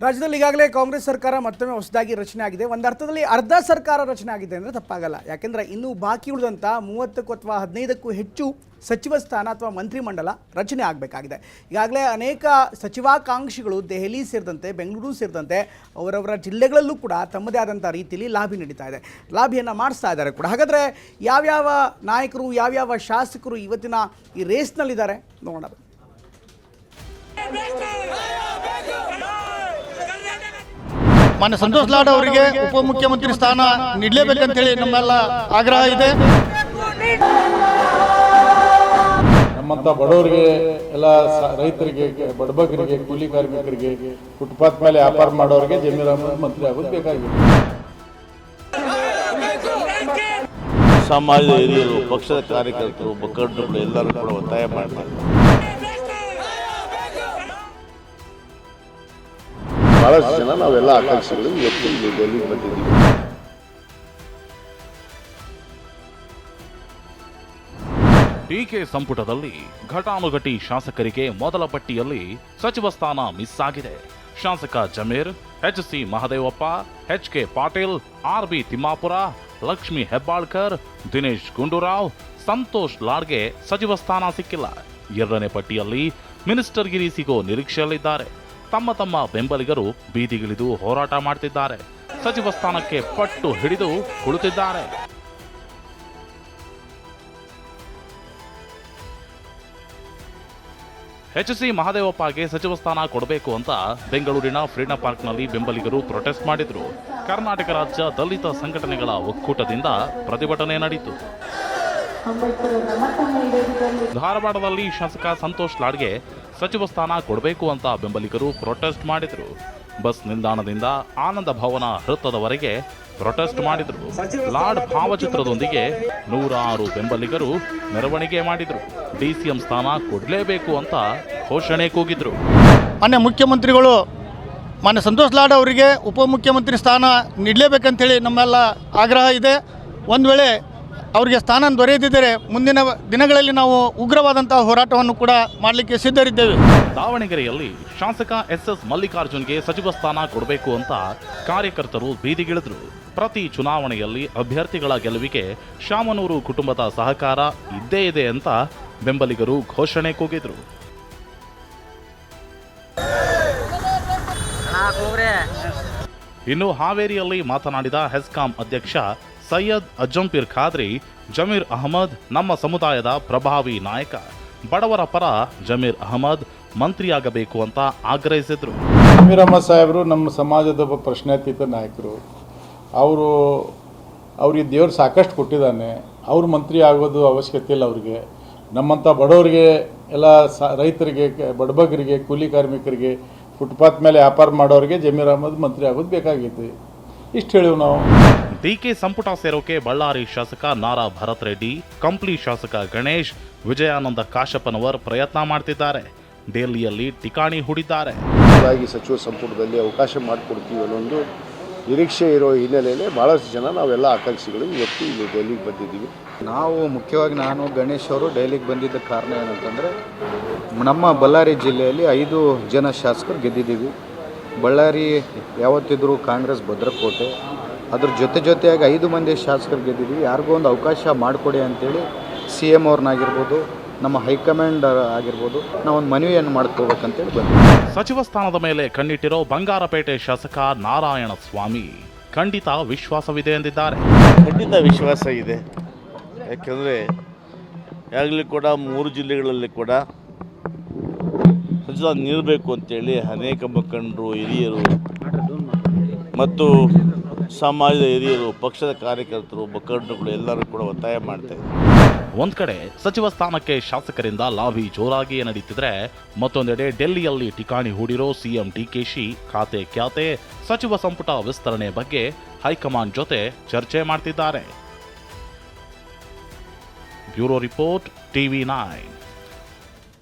ರಾಜ್ಯದಲ್ಲಿ ಈಗಾಗಲೇ ಕಾಂಗ್ರೆಸ್ ಸರ್ಕಾರ ಮತ್ತೊಮ್ಮೆ ಹೊಸದಾಗಿ ರಚನೆ ಆಗಿದೆ. ಒಂದು ಅರ್ಥದಲ್ಲಿ ಅರ್ಧ ಸರ್ಕಾರ ರಚನೆ ಆಗಿದೆ ಅಂದರೆ ತಪ್ಪಾಗಲ್ಲ. ಯಾಕೆಂದರೆ ಇನ್ನೂ ಬಾಕಿ ಉಳಿದಂಥ 30ಕ್ಕೂ ಅಥವಾ 15ಕ್ಕೂ ಹೆಚ್ಚು ಸಚಿವ ಸ್ಥಾನ ಅಥವಾ ಮಂತ್ರಿಮಂಡಲ ರಚನೆ ಆಗಬೇಕಾಗಿದೆ. ಈಗಾಗಲೇ ಅನೇಕ ಸಚಿವಾಕಾಂಕ್ಷಿಗಳು ದೆಹಲಿ ಸೇರಿದಂತೆ ಬೆಂಗಳೂರು ಸೇರಿದಂತೆ ಅವರವರ ಜಿಲ್ಲೆಗಳಲ್ಲೂ ಕೂಡ ತಮ್ಮದೇ ಆದಂಥ ರೀತಿಯಲ್ಲಿ ಲಾಬಿ ನಡೀತಾ ಇದೆ, ಲಾಬಿಯನ್ನು ಮಾಡಿಸ್ತಾ ಇದ್ದಾರೆ ಕೂಡ. ಹಾಗಾದರೆ ಯಾವ್ಯಾವ ನಾಯಕರು ಯಾವ್ಯಾವ ಶಾಸಕರು ಇವತ್ತಿನ ಈ ರೇಸ್ನಲ್ಲಿದ್ದಾರೆ ನೋಡೋಣ. ಮಾನ್ಯ ಸಂತೋಷ್ ಲಾಡ್ ಅವರಿಗೆ ಉಪಮುಖ್ಯಮಂತ್ರಿ ಸ್ಥಾನ ನೀಡಲೇಬೇಕಂತ ಹೇಳಿ ನಮ್ಮೆಲ್ಲ ಆಗ್ರಹ ಇದೆ. ನಮ್ಮಂತ ಬಡವರಿಗೆ ಎಲ್ಲ ರೈತರಿಗೆ, ಬಡಬಗರಿಗೆ, ಕೂಲಿ ಕಾರ್ಮಿಕರಿಗೆ, ಫುಟ್ಪಾತ್ ಮೇಲೆ ವ್ಯಾಪಾರ ಮಾಡೋರಿಗೆ ಜಮೀರ್ ಅಹಮದ್ ಮಂತ್ರಿ ಆಗೋದು ಬೇಕಾಗಿದೆ. ಸಮಾಜದ ಹಿರಿಯರು, ಪಕ್ಷದ ಕಾರ್ಯಕರ್ತರು, ಮುಖಂಡರುಗಳು ಎಲ್ಲರೂ ಕೂಡ ಒತ್ತಾಯ ಮಾಡ್ತಾರೆ. ಬಹಳಷ್ಟು ಜನ ನಾವೆಲ್ಲ ಆಕಾಂಕ್ಷಿಗಳು ಇವತ್ತು ಡೆಲ್ಲಿಗೆ ಬಂದಿದ್ದೀವಿ. ಡಿಕೆ ಸಂಪುಟದಲ್ಲಿ ಘಟಾನುಘಟಿ ಶಾಸಕರಿಗೆ ಮೊದಲ ಪಟ್ಟಿಯಲ್ಲಿ ಸಚಿವ ಸ್ಥಾನ ಮಿಸ್ ಆಗಿದೆ. ಶಾಸಕ ಜಮೀರ್, ಎಚ್.ಸಿ. ಮಹದೇವಪ್ಪ, ಎಚ್.ಕೆ. ಪಾಟೀಲ್, ಆರ್.ಬಿ. ತಿಮ್ಮಾಪುರ, ಲಕ್ಷ್ಮೀ ಹೆಬ್ಬಾಳ್ಕರ್, ದಿನೇಶ್ ಗುಂಡೂರಾವ್, ಸಂತೋಷ್ ಲಾಡ್ಗೆ ಸಚಿವ ಸ್ಥಾನ ಸಿಕ್ಕಿಲ್ಲ. ಎರಡನೇ ಪಟ್ಟಿಯಲ್ಲಿ ಮಿನಿಸ್ಟರ್ ಗಿರಿ ಸಿಗೋ ನಿರೀಕ್ಷೆಯಲ್ಲಿದ್ದಾರೆ. ತಮ್ಮ ತಮ್ಮ ಬೆಂಬಲಿಗರು ಬೀದಿಗಿಳಿದು ಹೋರಾಟ ಮಾಡ್ತಿದ್ದಾರೆ. ಸಚಿವ ಸ್ಥಾನಕ್ಕೆ ಪಟ್ಟು ಹಿಡಿದು ಕುಳಿತಿದ್ದಾರೆ. ಎಚ್.ಸಿ. ಮಹದೇವಪ್ಪಗೆ ಸಚಿವ ಸ್ಥಾನ ಕೊಡಬೇಕು ಅಂತ ಬೆಂಗಳೂರಿನ ಫ್ರೀಡಂ ಪಾರ್ಕ್ನಲ್ಲಿ ಬೆಂಬಲಿಗರು ಪ್ರೊಟೆಸ್ಟ್ ಮಾಡಿದ್ರು. ಕರ್ನಾಟಕ ರಾಜ್ಯ ದಲಿತ ಸಂಘಟನೆಗಳ ಒಕ್ಕೂಟದಿಂದ ಪ್ರತಿಭಟನೆ ನಡೆಯಿತು. ಧಾರವಾಡದಲ್ಲಿ ಶಾಸಕ ಸಂತೋಷ್ ಲಾಡ್ಗೆ ಸಚಿವ ಸ್ಥಾನ ಕೊಡಬೇಕು ಅಂತ ಬೆಂಬಲಿಗರು ಪ್ರೊಟೆಸ್ಟ್ ಮಾಡಿದ್ರು. ಬಸ್ ನಿಲ್ದಾಣದಿಂದ ಆನಂದ ಭವನ ವೃತ್ತದವರೆಗೆ ಪ್ರೊಟೆಸ್ಟ್ ಮಾಡಿದ್ರು. ಲಾಡ್ ಭಾವಚಿತ್ರದೊಂದಿಗೆ 106 ಬೆಂಬಲಿಗರು ಮೆರವಣಿಗೆ ಮಾಡಿದ್ರು. ಡಿಸಿಎಂ ಸ್ಥಾನ ಕೊಡಲೇಬೇಕು ಅಂತ ಘೋಷಣೆ ಕೂಗಿದ್ರು. ಮಾನ್ಯ ಮುಖ್ಯಮಂತ್ರಿಗಳು ಮಾನ್ಯ ಸಂತೋಷ್ ಲಾಡ್ ಅವರಿಗೆ ಉಪಮುಖ್ಯಮಂತ್ರಿ ಸ್ಥಾನ ನೀಡಲೇಬೇಕಂತೇಳಿ ನಮ್ಮೆಲ್ಲ ಆಗ್ರಹ ಇದೆ. ಒಂದು ವೇಳೆ ಅವರಿಗೆ ಸ್ಥಾನ ದೊರೆಯದಿದ್ದರೆ ಮುಂದಿನ ದಿನಗಳಲ್ಲಿ ನಾವು ಉಗ್ರವಾದಂತಹ ಹೋರಾಟವನ್ನು ಕೂಡ ಮಾಡಲಿಕ್ಕೆ ಸಿದ್ಧರಿದ್ದೇವೆ. ದಾವಣಗೆರೆಯಲ್ಲಿ ಶಾಸಕ ಎಸ್.ಎಸ್. ಮಲ್ಲಿಕಾರ್ಜುನ್ಗೆ ಸಚಿವ ಸ್ಥಾನ ಕೊಡಬೇಕು ಅಂತ ಕಾರ್ಯಕರ್ತರು ಬೀದಿಗಿಳಿದ್ರು. ಪ್ರತಿ ಚುನಾವಣೆಯಲ್ಲಿ ಅಭ್ಯರ್ಥಿಗಳ ಗೆಲುವಿಗೆ ಶಾಮನೂರು ಕುಟುಂಬದ ಸಹಕಾರ ಇದ್ದೇ ಇದೆ ಅಂತ ಬೆಂಬಲಿಗರು ಘೋಷಣೆ ಕೂಗಿದ್ರು. ಇನ್ನು ಹಾವೇರಿಯಲ್ಲಿ ಮಾತನಾಡಿದ ಹೆಸ್ಕಾಂ ಅಧ್ಯಕ್ಷ ಸೈಯದ್ ಅಜ್ಜಂಪೀರ್ ಖಾದ್ರಿ, ಜಮೀರ್ ಅಹಮದ್ ನಮ್ಮ ಸಮುದಾಯದ ಪ್ರಭಾವಿ ನಾಯಕ, ಬಡವರ ಪರ ಜಮೀರ್ ಅಹಮದ್ ಮಂತ್ರಿಯಾಗಬೇಕು ಅಂತ ಆಗ್ರಹಿಸಿದ್ರು. ಜಮೀರ್ ಅಹಮದ್ ಸಾಹೇಬರು ನಮ್ಮ ಸಮಾಜದ ಒಬ್ಬ ಪ್ರಶ್ನಾತೀತ ನಾಯಕರು. ಅವ್ರಿಗೆ ದೇವರು ಸಾಕಷ್ಟು ಕೊಟ್ಟಿದ್ದಾನೆ. ಅವ್ರು ಮಂತ್ರಿ ಆಗೋದು ಅವಶ್ಯಕತೆ ಇಲ್ಲ. ಅವ್ರಿಗೆ ನಮ್ಮಂಥ ಬಡವರಿಗೆ ಎಲ್ಲ ರೈತರಿಗೆ, ಬಡಬಗರಿಗೆ, ಕೂಲಿ ಕಾರ್ಮಿಕರಿಗೆ, ಫುಟ್ಪಾತ್ ಮೇಲೆ ವ್ಯಾಪಾರ ಮಾಡೋರಿಗೆ ಜಮೀರ್ ಅಹಮದ್ ಮಂತ್ರಿ ಆಗೋದು ಬೇಕಾಗೈತಿ. ಇಷ್ಟು ಹೇಳಿವು ನಾವು. ಡಿಕೆ ಸಂಪುಟ ಸೇರೋಕೆ ಬಳ್ಳಾರಿ ಶಾಸಕ ನಾರಾ ಭರತ್ ರೆಡ್ಡಿ, ಕಂಪ್ಲಿ ಶಾಸಕ ಗಣೇಶ್, ವಿಜಯಾನಂದ ಕಾಶಪ್ಪನವರ್ ಪ್ರಯತ್ನ ಮಾಡ್ತಿದ್ದಾರೆ. ದೆಹಲಿಯಲ್ಲಿ ಠಿಕಾಣಿ ಹೂಡಿದ್ದಾರೆ. ಸಚಿವ ಸಂಪುಟದಲ್ಲಿ ಅವಕಾಶ ಮಾಡಿಕೊಡ್ತೀವಿ ಅನ್ನೊಂದು ನಿರೀಕ್ಷೆ ಇರೋ ಹಿನ್ನೆಲೆಯಲ್ಲಿ ಬಹಳಷ್ಟು ಜನ ನಾವೆಲ್ಲ ಆಕಾಂಕ್ಷಿಗಳು ಇವತ್ತು ಇಲ್ಲಿ ಡೆಲ್ಲಿಗೆ ಬಂದಿದ್ದೀವಿ. ಮುಖ್ಯವಾಗಿ ನಾನು ಗಣೇಶ್ ಅವರು ಡೆಲ್ಲಿಗೆ ಬಂದಿದ್ದ ಕಾರಣ ಏನಂತಂದರೆ, ನಮ್ಮ ಬಳ್ಳಾರಿ ಜಿಲ್ಲೆಯಲ್ಲಿ 5 ಜನ ಶಾಸಕರು ಗೆದ್ದಿದ್ದೀವಿ. ಬಳ್ಳಾರಿ ಯಾವತ್ತಿದ್ರೂ ಕಾಂಗ್ರೆಸ್ ಭದ್ರಕೋಟೆ. ಅದ್ರ ಜೊತೆಯಾಗಿ 5 ಮಂದಿ ಶಾಸಕರು ಗೆದ್ದಿದ್ದೀವಿ. ಯಾರಿಗೂ ಒಂದು ಅವಕಾಶ ಮಾಡಿಕೊಡಿ ಅಂತೇಳಿ CM ಅವ್ರನ್ನಾಗಿರ್ಬೋದು, ನಮ್ಮ ಹೈಕಮಾಂಡ್ ಆಗಿರ್ಬೋದು, ನಾವೊಂದು ಮನವಿಯನ್ನು ಮಾಡ್ಕೋಬೇಕಂತೇಳಿ ಬಂದ್ವಿ. ಸಚಿವ ಸ್ಥಾನದ ಮೇಲೆ ಕಣ್ಣಿಟ್ಟಿರೋ ಬಂಗಾರಪೇಟೆ ಶಾಸಕ ನಾರಾಯಣ ಸ್ವಾಮಿ ಖಂಡಿತ ವಿಶ್ವಾಸವಿದೆ ಎಂದಿದ್ದಾರೆ. ಖಂಡಿತ ವಿಶ್ವಾಸ ಇದೆ. ಯಾಕೆಂದರೆ ಯಾಗಲೂ ಕೂಡ 3 ಜಿಲ್ಲೆಗಳಲ್ಲಿ ಕೂಡ ಸಚಿವ ನೀಡಬೇಕು ಅಂತೇಳಿ ಅನೇಕ ಮುಖಂಡರು, ಹಿರಿಯರು ಮತ್ತು ಸಮಾಜದ ಹಿರಿಯರು, ಪಕ್ಷದ ಕಾರ್ಯಕರ್ತರು, ಮುಖಂಡರುಗಳು ಎಲ್ಲರೂ ಕೂಡ ಒತ್ತಾಯ ಮಾಡ್ತಾ ಇದ್ದಾರೆ. ಒಂದ್ ಕಡೆ ಸಚಿವ ಸ್ಥಾನಕ್ಕೆ ಶಾಸಕರಿಂದ ಲಾಬಿ ಜೋರಾಗಿಯೇ ನಡೀತಿದ್ರೆ, ಮತ್ತೊಂದೆಡೆ ಡೆಲ್ಲಿಯಲ್ಲಿ ಠಿಕಾಣಿ ಹೂಡಿರೋ ಸಿಎಂ ಡಿಕೆಶಿ ಖಾತೆ ಖ್ಯಾತೆ ಸಚಿವ ಸಂಪುಟ ವಿಸ್ತರಣೆ ಬಗ್ಗೆ ಹೈಕಮಾಂಡ್ ಜೊತೆ ಚರ್ಚೆ ಮಾಡ್ತಿದ್ದಾರೆ. Bureau report, TV9.